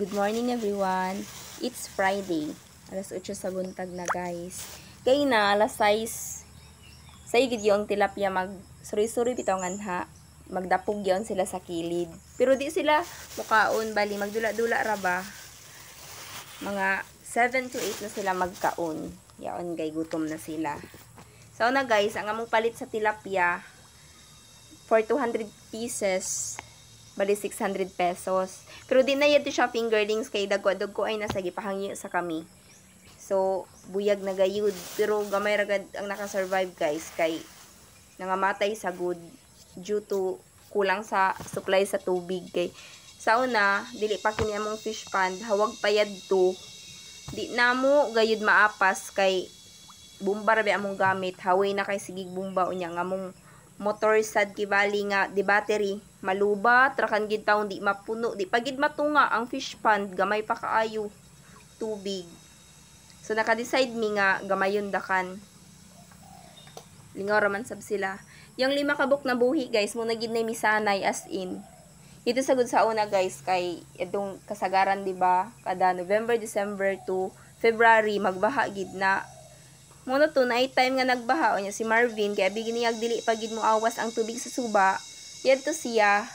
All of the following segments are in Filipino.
Good morning everyone. It's Friday. Alas 8 sa buntag na guys. Kay na alas 6. Sa igid yung tilapia mag suri-suri bitaw nganha. Magdapog yon sila sa kilid. Pero di sila mukaon bali magdula-dula ra ba. Mga 7 to 8 na sila magkaon. Yaon gay gutom na sila. So na guys, ang among palit sa tilapia for 200 pieces. Bali 600 pesos. Pero di na yun siya fingerlings kay dagwa-dagko ay nasa gipahangyo sa kami. So, buyag na gayud. Pero gamay ragad ang nakasurvive guys kay nangamatay sa good due to kulang sa supply sa tubig kay sa una, dili pa kini among fish pond, hawag payad to. Di namo gayud maapas kay bumba ra among gamit, haway na kay sigig bumba unya nga among motor sad kibali nga di battery malubat rakan gid taon di mapuno di pagid matunga ang fish pond gamay pa kaayo tubig. So naka-decide mi nga gamayon dakan lingaw raman sab sila. Yung 5 kabuk na buhi guys mo na gid na misanay as in ito sagud sa una guys kay itong kasagaran di ba kada November, December to February magbaha gid na. Muna to, night time nga nagbaha, o niya si Marvin, kaya bigyan niya dili pagid mo awas ang tubig sa suba. Yan to siya,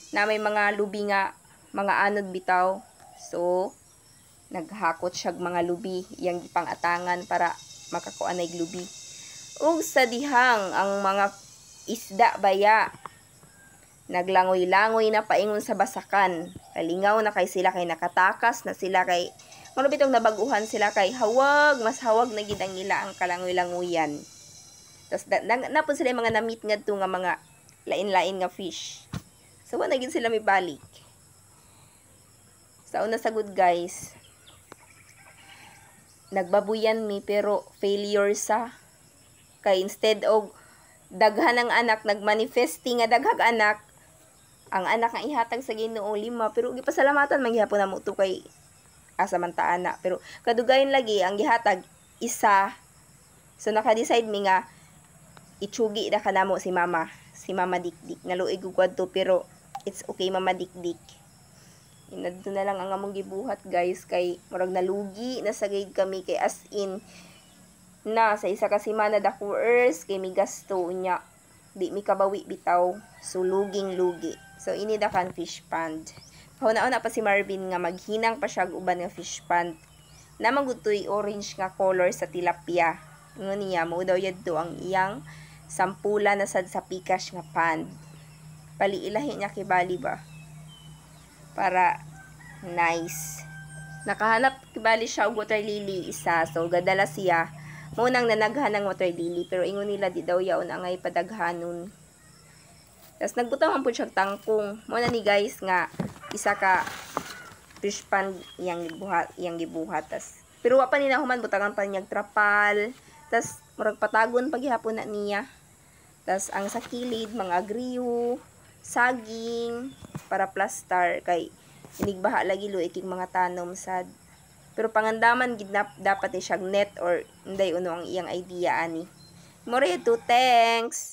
na may mga lubi nga, mga anod bitaw. So, naghakot siya mga lubi, yung ipang-atangan para makakuan na lubi. Ug sa dihang, ang mga isda baya, naglangoy-langoy na paingon sa basakan. Kalingaw na kay sila, kay nakatakas na sila kay ano bitong nabaguhan sila kay hawag, mas hawag na gid ang ila ang kalangoy-langoyan. Tapos napon sila mga na-meet ngadto nga mga lain-lain nga fish. So wala gid sila may balik. Sa una sagud guys, nagbabuyan mi pero failure sa kay instead og daghan ang anak nagmanifesting nga daghag anak, ang anak nga ihatag sa Ginoo 5 pero gipasalamatan man gihapon namo to kay asa man ta ana pero kadugayon lagi ang gihatag isa. So naka-decide mi nga itsugi na kanamo si mama Dikdik naluig ug to pero it's okay mama Dikdik. Inadto na lang ang among gibuhat guys kay murag nalugi na sagayd kami kay as in na sa isa ka semana dako earth kay mi gasto unya di mi kabawi bitaw so luging lugi. So ini dakan fish pond. Una-una pa si Marvin nga maghinang pa siya uban nga fish pond. Namang gutoy orange nga color sa tilapia. Ingon niya mo daw yadto ang iyang sampula na sad sa pikas nga pond. Paliilahi niya kibali ba? Para nice. Nakahanap kibali siya og water lily isa. So gadala siya. Mo nang nanaghan ng water lily pero ingon nila di daw yaon angay padaghanon. Tapos nagbutang ang po siya tangkong. Mo na ni guys nga isa ka fish pond yang gibuhat tas pero wa pa ni nahuman butangan pa niya trapal tas murag patagon paghihapon na niya tas ang sa kilid mga agriyo saging para plaster kay inigbaha lagi lo iking mga tanom sad pero pangandaman gid dapat ni siya net or inday uno ang iyang idea ani more to thanks.